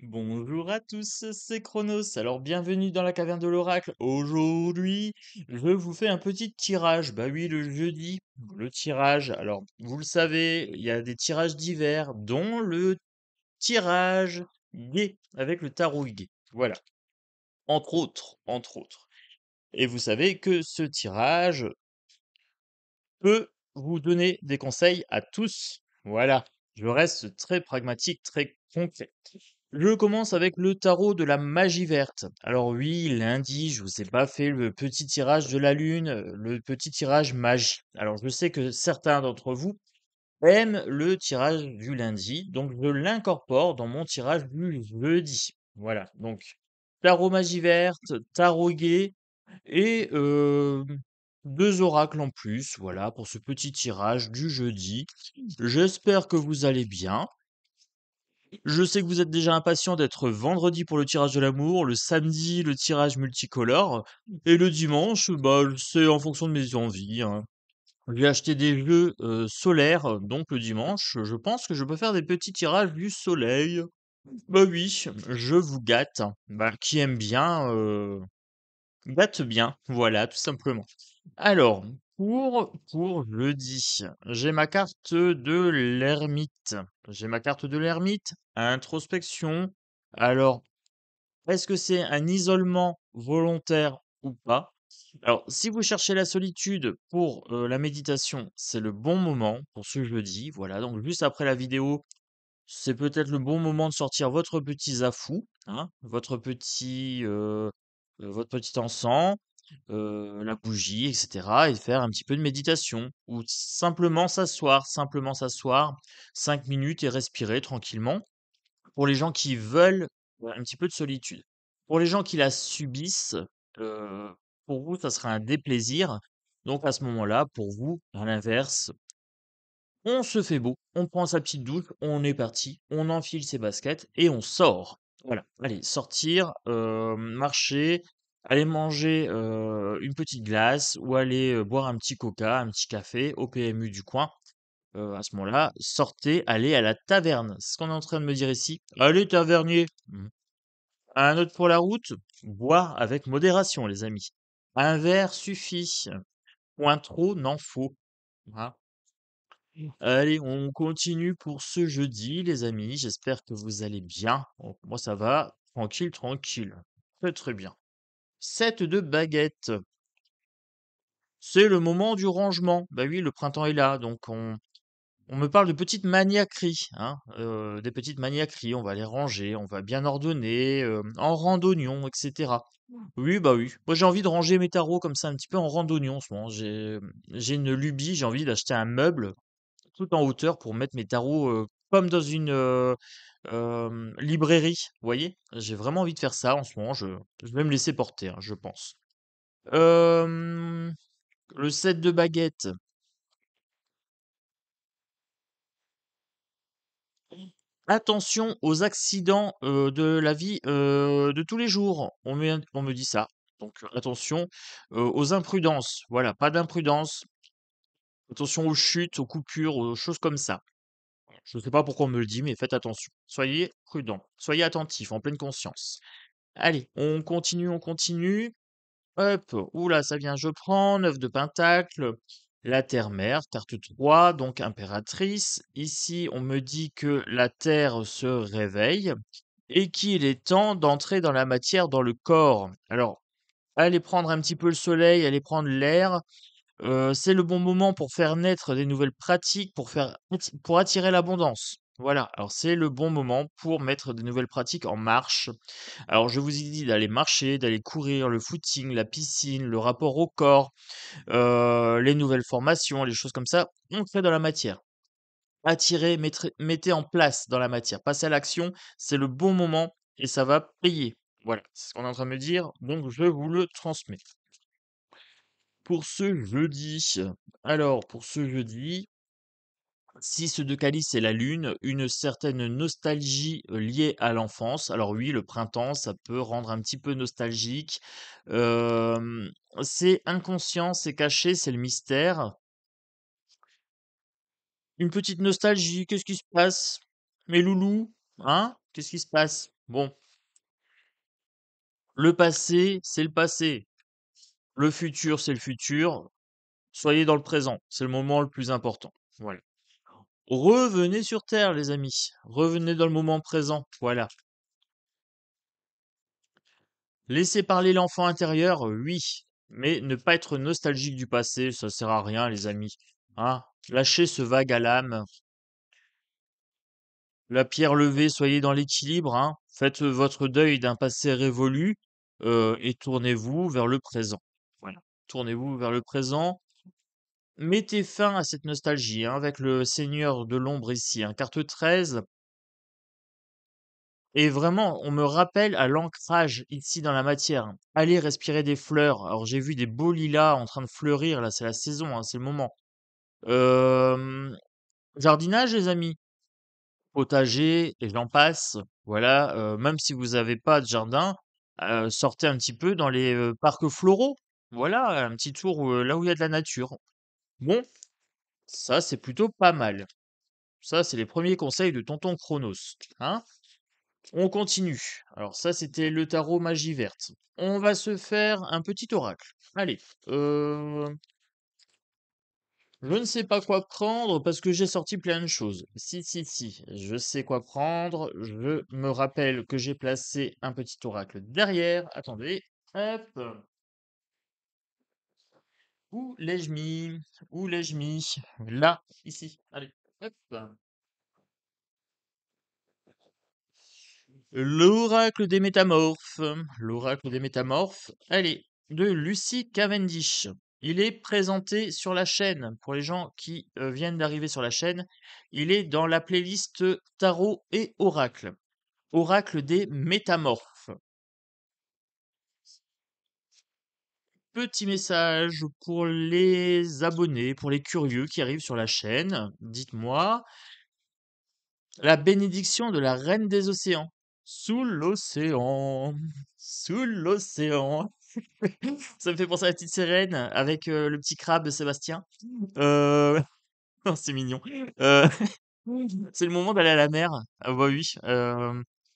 Bonjour à tous, c'est Chronos. Alors bienvenue dans la caverne de l'oracle. Aujourd'hui, je vous fais un petit tirage. Bah oui, le jeudi, le tirage. Alors, vous le savez, il y a des tirages divers, dont le tirage gai avec le tarot gai. Voilà, entre autres. Et vous savez que ce tirage peut vous donner des conseils à tous. Voilà, je reste très pragmatique, très concret. Je commence avec le tarot de la magie verte. Alors oui, lundi, je vous ai pas fait le petit tirage de la lune, le petit tirage magie. Alors je sais que certains d'entre vous aiment le tirage du lundi, donc je l'incorpore dans mon tirage du jeudi. Voilà, donc tarot magie verte, tarot gai et 2 oracles en plus, voilà, pour ce petit tirage du jeudi. J'espère que vous allez bien. Je sais que vous êtes déjà impatient d'être vendredi pour le tirage de l'amour, le samedi le tirage multicolore, et le dimanche, bah, c'est en fonction de mes envies, hein. J'ai acheté des jeux solaires, donc le dimanche, je pense que je peux faire des petits tirages du soleil. Bah oui, je vous gâte. Bah, qui aime bien, gâte bien, voilà, tout simplement. Alors, pour jeudi, j'ai ma carte de l'ermite. J'ai ma carte de l'ermite, introspection. Alors, est-ce que c'est un isolement volontaire ou pas? Alors, si vous cherchez la solitude pour la méditation, c'est le bon moment pour ce jeudi. Voilà, donc juste après la vidéo, c'est peut-être le bon moment de sortir votre petit zafou, hein, votre petit encens, la bougie, et cetera, et faire un petit peu de méditation ou simplement s'asseoir 5 minutes et respirer tranquillement pour les gens qui veulent un petit peu de solitude. Pour les gens qui la subissent, heu, pour vous, ça sera un déplaisir. Donc à ce moment-là, pour vous, à l'inverse, on se fait beau, on prend sa petite douche, on est parti, on enfile ses baskets et on sort. Voilà, allez, sortir, marcher, aller manger, une petite glace ou aller, boire un petit coca, un petit café au PMU du coin. À ce moment-là, sortez, allez à la taverne. C'est ce qu'on est en train de me dire ici. Allez, tavernier! Un autre pour la route? Boire avec modération, les amis. Un verre suffit. Point trop n'en faut. Hein. Allez, on continue pour ce jeudi, les amis. J'espère que vous allez bien. Bon, moi, ça va. Tranquille, tranquille. Très, très bien. 7 de baguettes. C'est le moment du rangement. Bah oui, le printemps est là, donc on me parle de petites maniaqueries, hein, des petites maniaqueries. On va les ranger, on va bien ordonner, en randonnion, et cetera. Oui, bah oui. Moi, j'ai envie de ranger mes tarots comme ça, un petit peu en randonnion en ce moment. J'ai une lubie, j'ai envie d'acheter un meuble tout en hauteur pour mettre mes tarots, comme dans une, librairie, vous voyez? J'ai vraiment envie de faire ça en ce moment, je vais me laisser porter, hein, je pense. Hem, le set de baguettes. Attention aux accidents, de la vie, de tous les jours. On me dit ça. Donc, attention, aux imprudences. Voilà, pas d'imprudence. Attention aux chutes, aux coupures, aux choses comme ça. Je ne sais pas pourquoi on me le dit, mais faites attention. Soyez prudents, soyez attentifs, en pleine conscience. Allez, on continue, on continue. Hop, ouh là, ça vient, je prends 9 de pentacle, la terre-mère, carte 3, donc impératrice. Ici, on me dit que la terre se réveille et qu'il est temps d'entrer dans la matière, dans le corps. Alors, allez prendre un petit peu le soleil, allez prendre l'air. C'est le bon moment pour faire naître des nouvelles pratiques, pour attirer l'abondance. Voilà, alors c'est le bon moment pour mettre des nouvelles pratiques en marche. Alors je vous ai dit d'aller marcher, d'aller courir, le footing, la piscine, le rapport au corps, les nouvelles formations, les choses comme ça, on fait dans la matière. Attirez, mettez en place dans la matière. Passez à l'action, c'est le bon moment et ça va payer. Voilà, c'est ce qu'on est en train de me dire, donc je vous le transmets. Pour ce jeudi, alors pour ce jeudi, 6 de calice et la lune, une certaine nostalgie liée à l'enfance. Alors oui, le printemps, ça peut rendre un petit peu nostalgique. Euh, c'est inconscient, c'est caché, c'est le mystère. Une petite nostalgie, qu'est-ce qui se passe? Mes loulous, hein? Qu'est-ce qui se passe? Bon, le passé, c'est le passé. Le futur, c'est le futur. Soyez dans le présent. C'est le moment le plus important. Voilà. Revenez sur Terre, les amis. Revenez dans le moment présent. Voilà. Laissez parler l'enfant intérieur, oui. Mais ne pas être nostalgique du passé, ça sert à rien, les amis. Hein? Lâchez ce vague à l'âme. La pierre levée, soyez dans l'équilibre, hein. Faites votre deuil d'un passé révolu, et tournez-vous vers le présent. Voilà. Tournez-vous vers le présent. Mettez fin à cette nostalgie, hein, avec le Seigneur de l'ombre ici, hein. Carte 13. Et vraiment, on me rappelle à l'ancrage ici dans la matière. Allez respirer des fleurs. Alors j'ai vu des beaux lilas en train de fleurir, là, c'est la saison, hein, c'est le moment. Euh, Jardinage, les amis. Potager, et j'en passe. Voilà, même si vous n'avez pas de jardin, sortez un petit peu dans les parcs floraux. Voilà, un petit tour là où il y a de la nature. Bon, ça c'est plutôt pas mal. Ça, c'est les premiers conseils de Tonton Chronos. Hein? On continue. Alors ça, c'était le tarot magie verte. On va se faire un petit oracle. Allez, je ne sais pas quoi prendre parce que j'ai sorti plein de choses. Si, si, si, je sais quoi prendre. Je me rappelle que j'ai placé un petit oracle derrière. Attendez. Hop. Où l'ai-je mis? Où l'ai-je mis? Là, ici. Allez. Hop. L'oracle des métamorphes. L'oracle des métamorphes. Allez, de Lucie Cavendish. Il est présenté sur la chaîne. Pour les gens qui viennent d'arriver sur la chaîne, il est dans la playlist Tarot et Oracle. Oracle des métamorphes. Petit message pour les abonnés, pour les curieux qui arrivent sur la chaîne. Dites-moi, la bénédiction de la reine des océans. Sous l'océan, sous l'océan. Ça me fait penser à la petite sirène avec le petit crabe Sébastien. Euh... c'est mignon. Euh, c'est le moment d'aller à la mer. Ah bah oui.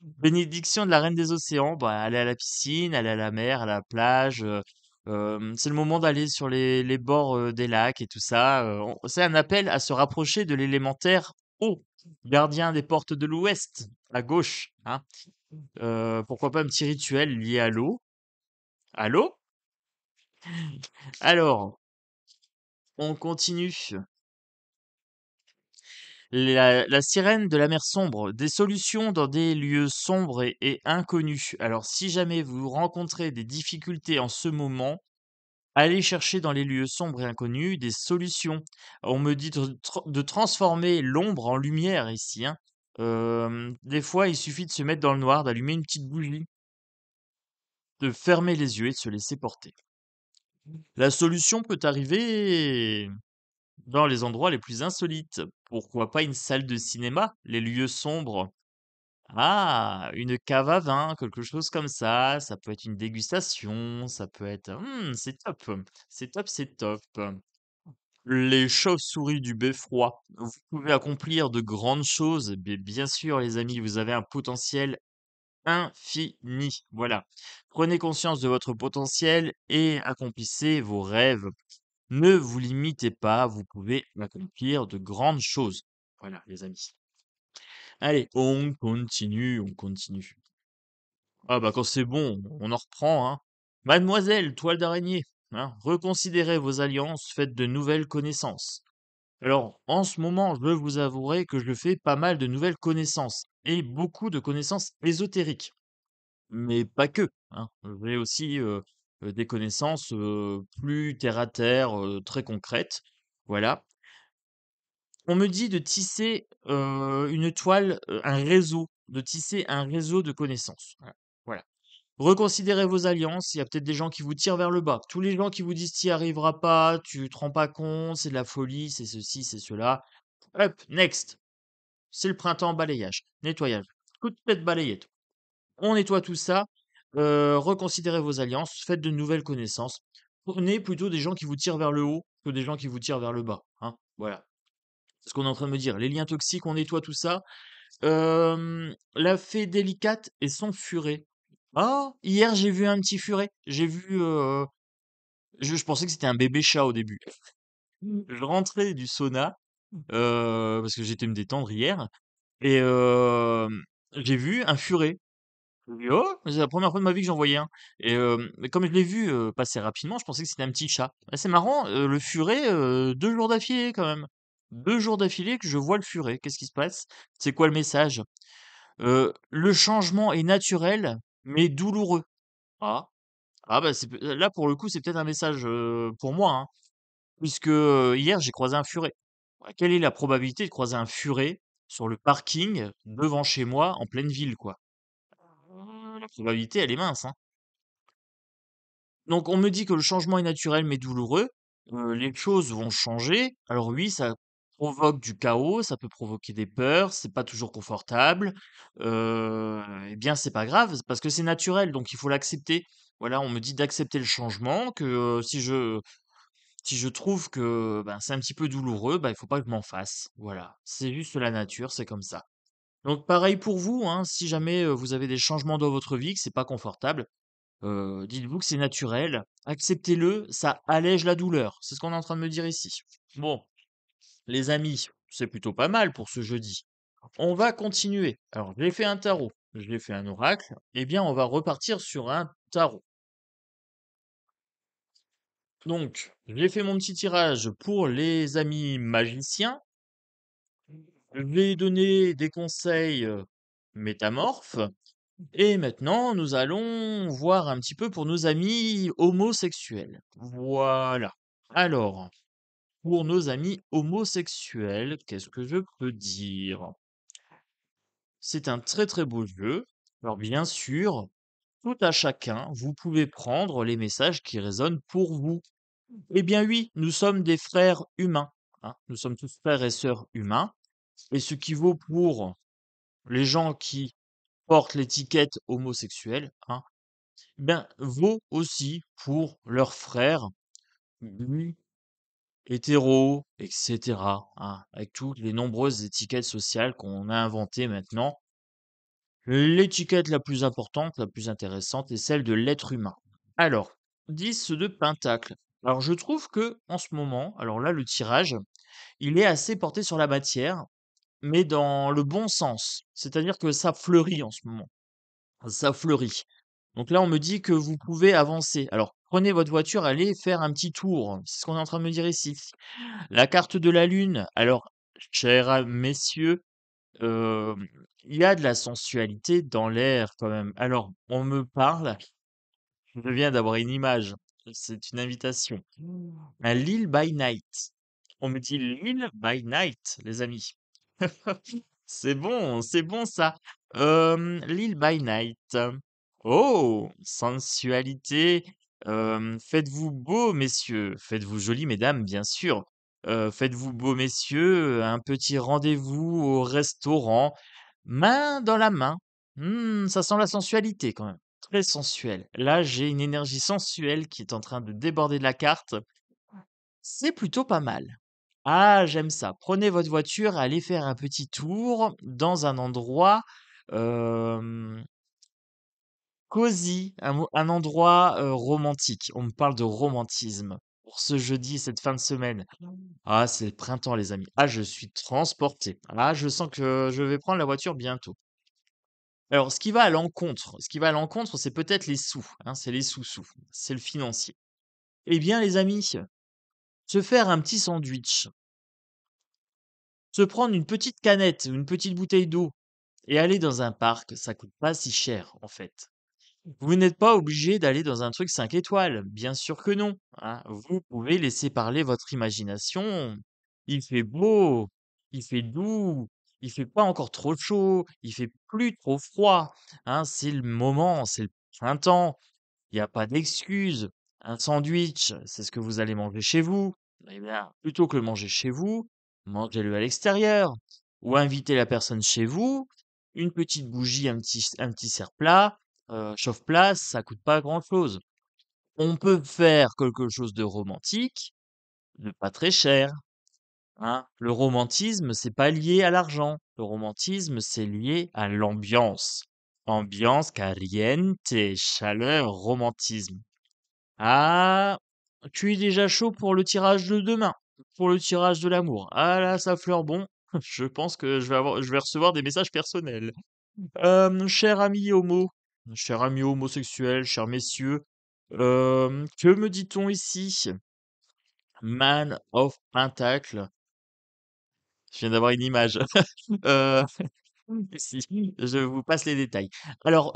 Bénédiction de la reine des océans. Bah, aller à la piscine, aller à la mer, à la plage. C'est le moment d'aller sur les bords des lacs et tout ça. C'est un appel à se rapprocher de l'élémentaire eau, gardien des portes de l'ouest, à gauche. Hein. Pourquoi pas un petit rituel lié à l'eau? À l'eau? Alors, on continue. La sirène de la mer sombre, des solutions dans des lieux sombres et inconnus. Alors, si jamais vous rencontrez des difficultés en ce moment, allez chercher dans les lieux sombres et inconnus des solutions. On me dit de transformer l'ombre en lumière ici, hein. Des fois, il suffit de se mettre dans le noir, d'allumer une petite bougie, de fermer les yeux et de se laisser porter. La solution peut arriver dans les endroits les plus insolites. Pourquoi pas une salle de cinéma, les lieux sombres? Ah, une cave à vin, quelque chose comme ça peut être une dégustation, ça peut être c'est top, c'est top, c'est top. Les chauves-souris du beffroi. Vous pouvez accomplir de grandes choses, mais bien sûr, les amis, vous avez un potentiel infini. Voilà. Prenez conscience de votre potentiel et accomplissez vos rêves. Ne vous limitez pas, vous pouvez accomplir de grandes choses. Voilà, les amis. Allez, on continue, on continue. Ah bah quand c'est bon, on en reprend, hein. Mademoiselle, toile d'araignée, hein, reconsidérez vos alliances, faites de nouvelles connaissances. Alors, en ce moment, je vous avouerai que je fais pas mal de nouvelles connaissances et beaucoup de connaissances ésotériques, mais pas que, hein. J'ai aussi des connaissances plus terre à terre, très concrètes. Voilà. On me dit de tisser une toile, un réseau, de tisser un réseau de connaissances. Voilà. Voilà. Reconsidérez vos alliances. Il y a peut-être des gens qui vous tirent vers le bas. Tous les gens qui vous disent t'y arriveras pas, tu te rends pas compte, c'est de la folie, c'est ceci, c'est cela. Hop, next. C'est le printemps, balayage, nettoyage. Coup de tête balayette. On nettoie tout ça. Reconsidérez vos alliances. Faites de nouvelles connaissances. Prenez plutôt des gens qui vous tirent vers le haut que des gens qui vous tirent vers le bas. Hein. Voilà. C'est ce qu'on est en train de me dire. Les liens toxiques, on nettoie tout ça. La fée délicate et son furet. Ah! Hier, j'ai vu un petit furet. J'ai vu, je pensais que c'était un bébé chat au début. Je rentrais du sauna, parce que j'étais me détendre hier et j'ai vu un furet. Je me dis: «Oh!» C'est la première fois de ma vie que j'en voyais un et mais comme je l'ai vu, passer rapidement, je pensais que c'était un petit chat. Ah, c'est marrant, le furet, 2 jours d'affilée quand même. 2 jours d'affilée que je vois le furet. Qu'est-ce qui se passe? C'est quoi le message? Le changement est naturel, mais douloureux. Ah, ah bah, c'est peut là pour le coup, c'est peut-être un message, pour moi, hein, puisque, hier j'ai croisé un furet. Ouais, quelle est la probabilité de croiser un furet sur le parking devant chez moi en pleine ville, quoi? La probabilité, elle est mince, hein. Donc on me dit que le changement est naturel mais douloureux, les choses vont changer. Alors oui, ça provoque du chaos, ça peut provoquer des peurs, c'est pas toujours confortable, et bien c'est pas grave, parce que c'est naturel, donc il faut l'accepter. Voilà, on me dit d'accepter le changement, que, si je trouve que, ben, c'est un petit peu douloureux, bah, il faut pas que je m'en fasse. Voilà, c'est juste la nature, c'est comme ça. Donc pareil pour vous, hein, si jamais, vous avez des changements dans votre vie, que c'est pas confortable, dites-vous que c'est naturel, acceptez-le, ça allège la douleur. C'est ce qu'on est en train de me dire ici. Bon, les amis, c'est plutôt pas mal pour ce jeudi. On va continuer. Alors, j'ai fait un tarot, je l'ai fait un oracle. Eh bien, on va repartir sur un tarot. Donc, j'ai fait mon petit tirage pour les amis magiciens. Je vais donner des conseils métamorphes. Et maintenant, nous allons voir un petit peu pour nos amis homosexuels. Voilà. Alors, pour nos amis homosexuels, qu'est-ce que je peux dire? C'est un très très beau jeu. Alors bien sûr, tout à chacun, vous pouvez prendre les messages qui résonnent pour vous. Eh bien oui, nous sommes des frères humains, hein. Nous sommes tous frères et sœurs humains. Et ce qui vaut pour les gens qui portent l'étiquette homosexuelle, hein, ben, vaut aussi pour leurs frères gay, hétéros, etc., hein, avec toutes les nombreuses étiquettes sociales qu'on a inventées maintenant. L'étiquette la plus importante, la plus intéressante est celle de l'être humain. Alors, 10 de pentacle. Alors, je trouve que en ce moment, alors là, le tirage, il est assez porté sur la matière, mais dans le bon sens. C'est-à-dire que ça fleurit en ce moment. Ça fleurit. Donc là, on me dit que vous pouvez avancer. Alors, prenez votre voiture, allez faire un petit tour. C'est ce qu'on est en train de me dire ici. La carte de la Lune. Alors, chers messieurs, euh, il y a de la sensualité dans l'air quand même. Alors, on me parle, je viens d'avoir une image. C'est une invitation. Un Lil by Night. On me dit Lil by Night, les amis. C'est bon ça. Lil by Night. Oh, sensualité. Faites-vous beau, messieurs. Faites-vous joli, mesdames, bien sûr. Faites-vous beau, messieurs. Un petit rendez-vous au restaurant, main dans la main. Ça sent la sensualité quand même. Très sensuel. Là, j'ai une énergie sensuelle qui est en train de déborder de la carte. C'est plutôt pas mal. Ah, j'aime ça. Prenez votre voiture, allez faire un petit tour dans un endroit euh, cosy, un endroit romantique. On me parle de romantisme pour ce jeudi, cette fin de semaine. Ah, c'est le printemps, les amis. Ah, je suis transporté. Ah, je sens que je vais prendre la voiture bientôt. Alors, ce qui va à l'encontre, c'est peut-être les sous, hein, c'est les sous-sous, c'est le financier. Eh bien, les amis, se faire un petit sandwich, se prendre une petite canette ou une petite bouteille d'eau et aller dans un parc, ça coûte pas si cher, en fait. Vous n'êtes pas obligé d'aller dans un truc 5 étoiles, bien sûr que non, hein. Vous pouvez laisser parler votre imagination. Il fait beau, il fait doux, il fait pas encore trop chaud, il fait plus trop froid, hein. C'est le moment, c'est le printemps. Il y a pas d'excuse. Un sandwich, c'est ce que vous allez manger chez vous. Eh bien, plutôt que le manger chez vous, mangez-le à l'extérieur. Ou invitez la personne chez vous. Une petite bougie, un petit cerf-plat, chauffe-plat, ça coûte pas grand-chose. On peut faire quelque chose de romantique, de pas très cher. hein. Le romantisme, c'est pas lié à l'argent. Le romantisme, c'est lié à l'ambiance. Ambiance, caliente, chaleur, romantisme. Ah, tu es déjà chaud pour le tirage de demain, pour le tirage de l'amour. Ah là, ça fleure bon. Je pense que je vais recevoir des messages personnels. Cher ami homo, cher ami homosexuel, chers messieurs, que me dit-on ici? Man of Pentacle. Je viens d'avoir une image. Euh, si, je vous passe les détails. Alors,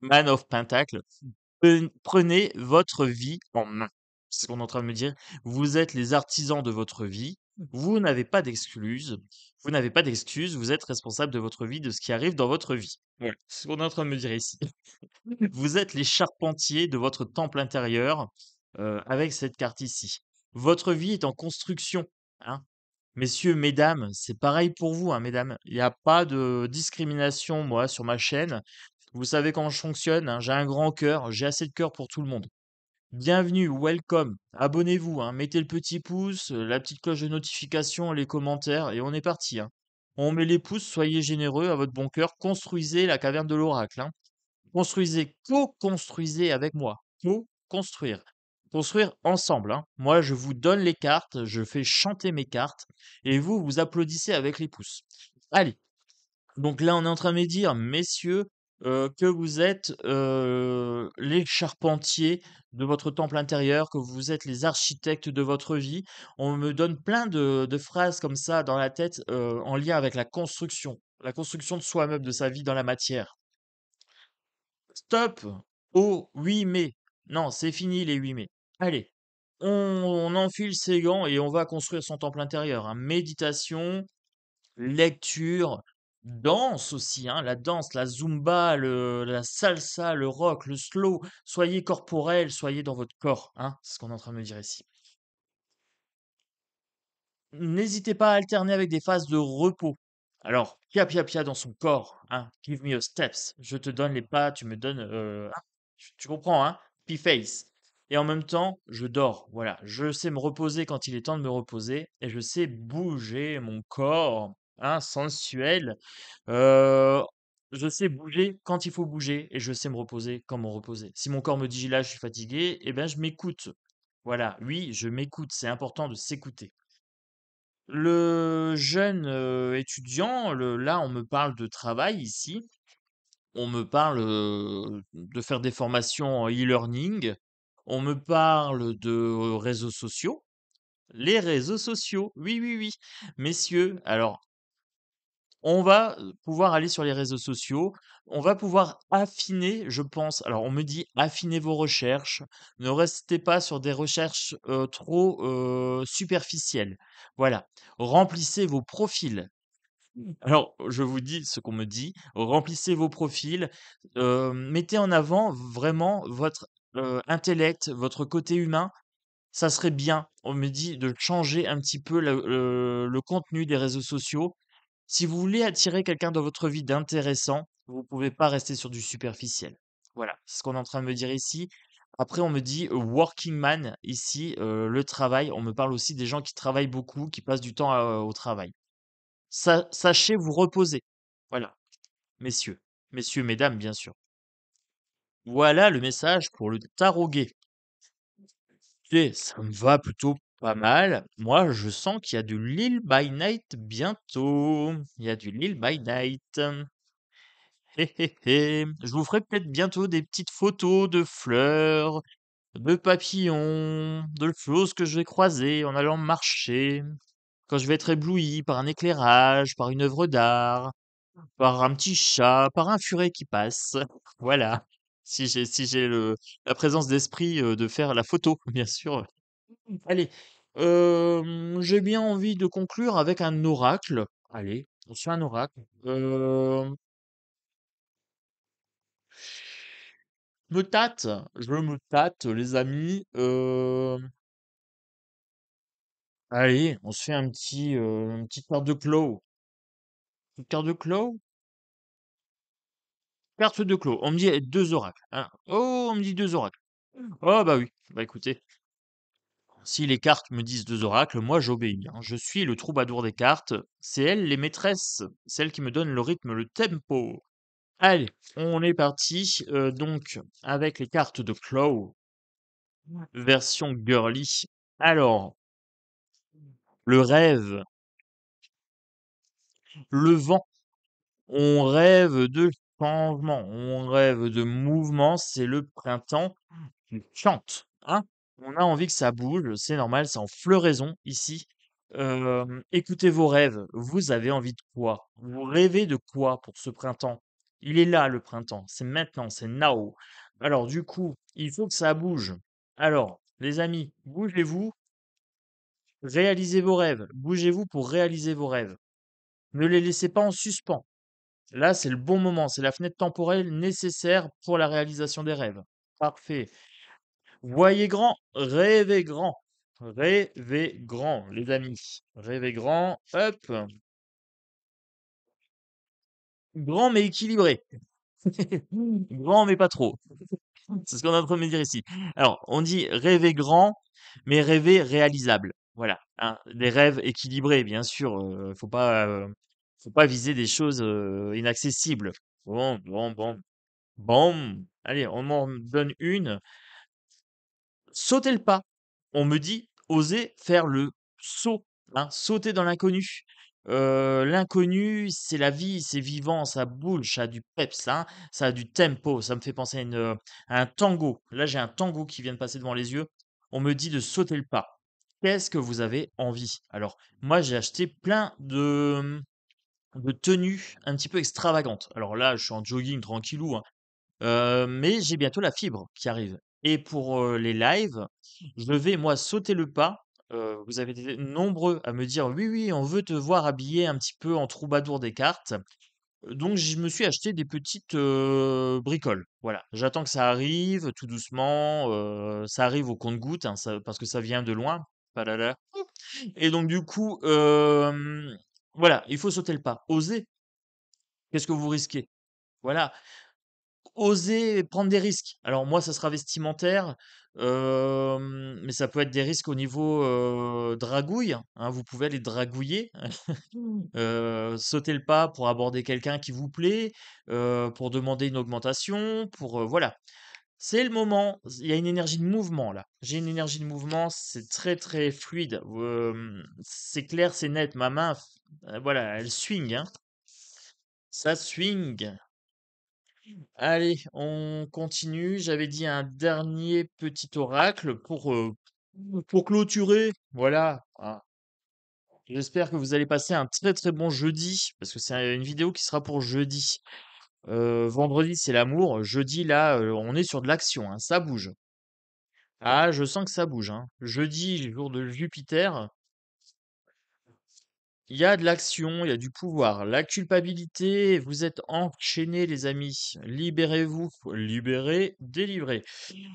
Man of Pentacle. Prenez votre vie en main. C'est ce qu'on est en train de me dire. Vous êtes les artisans de votre vie. Vous n'avez pas d'excuses. Vous n'avez pas d'excuses. Vous êtes responsable de votre vie, de ce qui arrive dans votre vie. Voilà. C'est ce qu'on est en train de me dire ici. Vous êtes les charpentiers de votre temple intérieur avec cette carte ici. Votre vie est en construction, hein. Messieurs, mesdames, c'est pareil pour vous, hein, mesdames. Il n'y a pas de discrimination, moi, sur ma chaîne. Vous savez comment je fonctionne, hein. J'ai un grand cœur, j'ai assez de cœur pour tout le monde. Bienvenue, welcome. Abonnez-vous, hein. Mettez le petit pouce, la petite cloche de notification, les commentaires, et on est parti, hein. On met les pouces, soyez généreux à votre bon cœur. Construisez la caverne de l'oracle, hein. Construisez, co-construisez avec moi. Co-construire. Construire ensemble, hein. Moi, je vous donne les cartes, je fais chanter mes cartes, et vous, vous applaudissez avec les pouces. Allez, donc là, on est en train de me dire, messieurs, que vous êtes les charpentiers de votre temple intérieur, que vous êtes les architectes de votre vie. On me donne plein de phrases comme ça dans la tête en lien avec la construction de soi-même, de sa vie dans la matière. Stop au 8 mai. Non, c'est fini les 8 mai. Allez, on enfile ses gants et on va construire son temple intérieur, hein. Méditation, lecture, danse aussi, hein, la danse, la zumba, la salsa, le rock, le slow. Soyez corporel, soyez dans votre corps, hein, c'est ce qu'on est en train de me dire ici. N'hésitez pas à alterner avec des phases de repos. Alors, pia pia pia dans son corps, hein. Give me a steps. Je te donne les pas, tu me donnes, tu comprends, hein? P-face. Et en même temps, je dors. Voilà, je sais me reposer quand il est temps de me reposer et je sais bouger mon corps, hein, sensuel. Heu, je sais bouger quand il faut bouger et je sais me reposer quand me reposer. Si mon corps me dit: «Là, je suis fatigué», eh ben, je m'écoute. Voilà, oui, je m'écoute, c'est important de s'écouter. Le jeune, étudiant, là, on me parle de travail ici. On me parle, de faire des formations en e-learning. On me parle de réseaux sociaux. Les réseaux sociaux, oui, oui, oui. Messieurs, alors on va, pouvoir aller sur les réseaux sociaux. On va pouvoir affiner, je pense, alors on me dit: «Affinez vos recherches, ne restez pas sur des recherches, trop, superficielles». Voilà, remplissez vos profils. Alors, je vous dis ce qu'on me dit, remplissez vos profils, mettez en avant vraiment votre, intellect, votre côté humain. Ça serait bien, on me dit, de changer un petit peu le contenu des réseaux sociaux. Si vous voulez attirer quelqu'un dans votre vie d'intéressant, vous pouvez pas rester sur du superficiel. Voilà, c'est ce qu'on est en train de me dire ici. Après, on me dit working man ici, le travail. On me parle aussi des gens qui travaillent beaucoup, qui passent du temps au travail. Sachez vous reposer. Voilà, messieurs, messieurs, mesdames, bien sûr. Voilà le message pour le tarot gay. Écoutez, ça me va plutôt pas mal. Moi, je sens qu'il y a du Lil by Night bientôt. Il y a du Lil by Night. Hé hé hé. Je vous ferai peut-être bientôt des petites photos de fleurs, de papillons, de choses que je vais croiser en allant marcher, quand je vais être ébloui par un éclairage, par une œuvre d'art, par un petit chat, par un furet qui passe. Voilà. Si j'ai la présence d'esprit de faire la photo, bien sûr. Allez, j'ai bien envie de conclure avec un oracle. Allez, on se fait un oracle. Me tâte, je me tâte, les amis. Allez, on se fait une petite carte de Claw. Une carte de Claw? Carte de Claw. On me dit deux oracles, hein. Oh, on me dit deux oracles. Oh, bah oui. Bah écoutez. Si les cartes me disent 2 oracles, moi j'obéis, hein. Je suis le troubadour des cartes. C'est elles les maîtresses, c'est elles qui me donnent le rythme, le tempo. Allez, on est parti, donc avec les cartes de Claw, version girly. Alors, le rêve, le vent, on rêve de changement, on rêve de mouvement, c'est le printemps qui chante, hein. On a envie que ça bouge, c'est normal, c'est en floraison ici. Écoutez vos rêves, vous avez envie de quoi? Vous rêvez de quoi pour ce printemps? Il est là le printemps, c'est maintenant, c'est now. Alors du coup, il faut que ça bouge. Alors, les amis, bougez-vous, réalisez vos rêves. Bougez-vous pour réaliser vos rêves. Ne les laissez pas en suspens. Là, c'est le bon moment, c'est la fenêtre temporelle nécessaire pour la réalisation des rêves. Parfait. Voyez grand, rêvez grand. Rêvez grand, les amis. Rêvez grand, hop. Grand mais équilibré. Grand mais pas trop. C'est ce qu'on est en train de me dire ici. Alors, on dit rêver grand, mais rêver réalisable. Voilà, hein. Des rêves équilibrés, bien sûr. Faut pas viser des choses inaccessibles. Bon, bon, bon, bon. Allez, on m'en donne une. Sauter le pas. On me dit: «Oser faire le saut», hein, sauter dans l'inconnu. L'inconnu, c'est la vie, c'est vivant, ça bouge, ça a du peps, hein, ça a du tempo, ça me fait penser à un tango. Là, j'ai un tango qui vient de passer devant les yeux. On me dit de sauter le pas. Qu'est-ce que vous avez envie? Alors, moi, j'ai acheté plein de tenues un petit peu extravagantes. Alors là, je suis en jogging tranquillou, hein. Mais j'ai bientôt la fibre qui arrive et pour, les lives, je vais moi sauter le pas. Vous avez été nombreux à me dire: «Oui, oui, on veut te voir habillé un petit peu en troubadour des cartes». Donc je me suis acheté des petites, bricoles. Voilà, j'attends que ça arrive tout doucement, ça arrive au compte-gouttes, hein, ça parce que ça vient de loin. Padada et donc du coup, voilà, il faut sauter le pas. Oser, qu'est-ce que vous risquez? Voilà. Oser prendre des risques. Alors moi, ça sera vestimentaire, mais ça peut être des risques au niveau, dragouille, hein. Vous pouvez aller dragouiller, sauter le pas pour aborder quelqu'un qui vous plaît, pour demander une augmentation, pour, voilà. C'est le moment, il y a une énergie de mouvement là. J'ai une énergie de mouvement, c'est très, très fluide. C'est clair, c'est net. Ma main, voilà, elle swing, hein. Ça swing. Allez, on continue. J'avais dit un dernier petit oracle pour clôturer. Voilà. Ah, j'espère que vous allez passer un très très bon jeudi, parce que c'est une vidéo qui sera pour jeudi. Vendredi, c'est l'amour. Jeudi, là, on est sur de l'action, hein, ça bouge. Ah, je sens que ça bouge, hein. Jeudi, jour de Jupiter, il y a de l'action, il y a du pouvoir. La culpabilité, vous êtes enchaînés, les amis. Libérez-vous. Libérez, délivrez.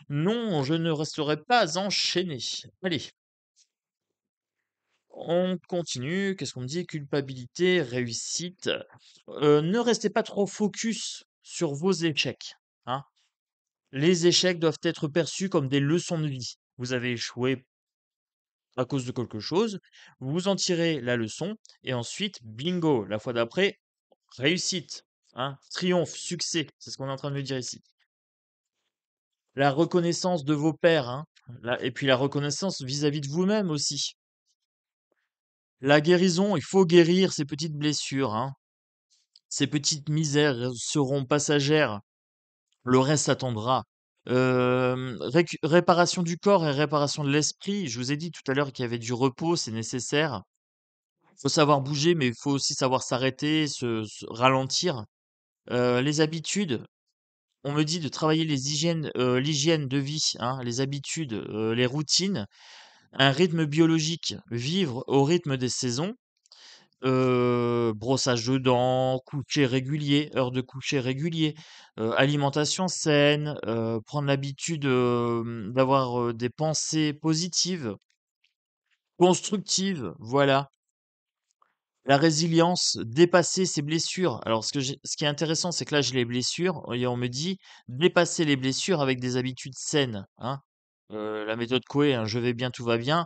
Non, je ne resterai pas enchaîné. Allez, on continue. Qu'est-ce qu'on me dit? Culpabilité, réussite. Ne restez pas trop focus sur vos échecs, hein. Les échecs doivent être perçus comme des leçons de vie. Vous avez échoué à cause de quelque chose, vous en tirez la leçon, et ensuite, bingo, la fois d'après, réussite, hein, triomphe, succès. C'est ce qu'on est en train de me dire ici. La reconnaissance de vos pairs, hein, et puis la reconnaissance vis-à-vis de vous-même aussi. La guérison, il faut guérir ces petites blessures, hein. Ces petites misères seront passagères. Le reste attendra. Réparation du corps et réparation de l'esprit. Je vous ai dit tout à l'heure qu'il y avait du repos, c'est nécessaire. Faut savoir bouger, mais il faut aussi savoir s'arrêter, se ralentir. Les habitudes, on me dit de travailler l'hygiène de vie, hein, les habitudes, les routines, un rythme biologique, vivre au rythme des saisons. Brossage de dents, coucher régulier, heure de coucher régulier, alimentation saine, prendre l'habitude, d'avoir, des pensées positives, constructives, voilà. La résilience, dépasser ses blessures. Alors ce qui est intéressant, c'est que là j'ai les blessures et on me dit: «Dépasser les blessures avec des habitudes saines», hein. la méthode Coué, hein, je vais bien, tout va bien,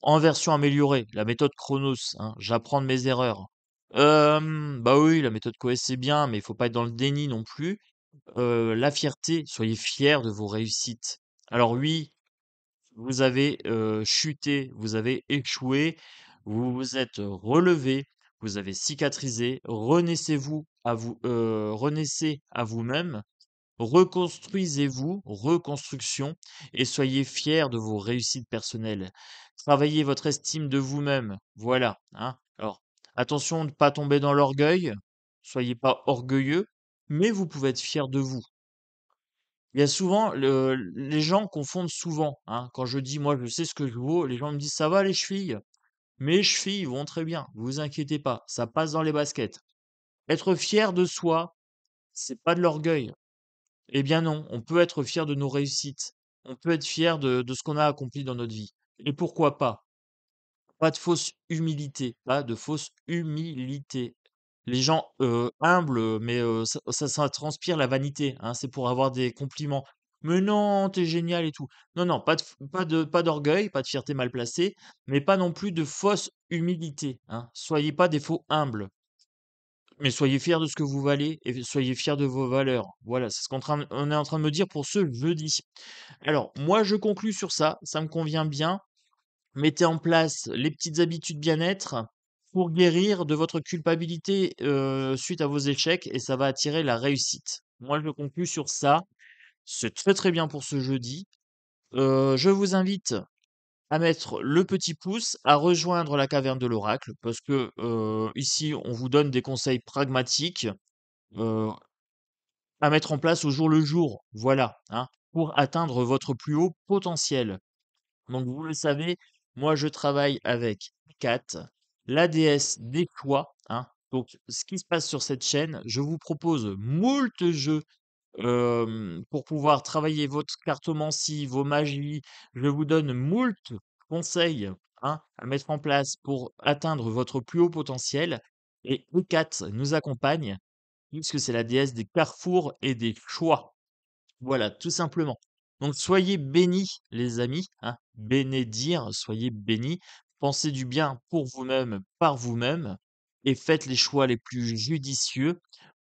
en version améliorée, la méthode Chronos, hein, j'apprends de mes erreurs. Bah oui, la méthode Coué, c'est bien, mais il faut pas être dans le déni non plus. La fierté, soyez fiers de vos réussites. Alors oui, vous avez chuté, vous avez échoué, vous vous êtes relevé, vous avez cicatrisé, renaissez à vous-même, reconstruisez-vous, reconstruction, et soyez fiers de vos réussites personnelles. Travaillez votre estime de vous-même, voilà, hein. Alors, attention de ne pas tomber dans l'orgueil, soyez pas orgueilleux, mais vous pouvez être fiers de vous. Il y a souvent les gens confondent souvent, hein. Quand je dis: «Moi, je sais ce que je vaux», les gens me disent: «Ça va les chevilles?» «Mes chevilles vont très bien, vous inquiétez pas, ça passe dans les baskets». Être fier de soi, c'est pas de l'orgueil. Eh bien non, on peut être fier de nos réussites. On peut être fier de ce qu'on a accompli dans notre vie. Et pourquoi pas? Pas de fausse humilité, pas de fausse humilité. Les gens, humbles, mais ça transpire la vanité, hein, c'est pour avoir des compliments. «Mais non, t'es génial et tout». Non, non, pas d'orgueil, pas de fierté mal placée, mais pas non plus de fausse humilité, hein. Soyez pas des faux humbles, mais soyez fiers de ce que vous valez et soyez fiers de vos valeurs. Voilà, c'est ce on est en train de me dire pour ce jeudi. Alors moi, je conclus sur ça me convient bien. Mettez en place les petites habitudes bien-être pour guérir de votre culpabilité, suite à vos échecs et ça va attirer la réussite. Moi, je conclus sur ça. C'est très, très bien pour ce jeudi. Je vous invite à mettre le petit pouce, à rejoindre la caverne de l'oracle parce que, ici, on vous donne des conseils pragmatiques, heu, à mettre en place au jour le jour. Voilà, hein, pour atteindre votre plus haut potentiel. Donc vous le savez, moi je travaille avec Kat, la déesse des choix, hein. Donc ce qui se passe sur cette chaîne, je vous propose moult jeux pour pouvoir travailler votre cartomancie, vos magies. Je vous donne moult conseils, hein, à mettre en place pour atteindre votre plus haut potentiel. Et Kat nous accompagne, puisque c'est la déesse des carrefours et des choix. Voilà, tout simplement. Donc soyez bénis, les amis, hein, bénédire, soyez bénis. Pensez du bien pour vous-même, par vous-même, et faites les choix les plus judicieux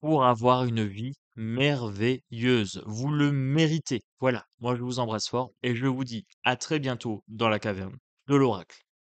pour avoir une vie merveilleuse. Vous le méritez. Voilà, moi je vous embrasse fort et je vous dis à très bientôt dans la caverne de l'oracle.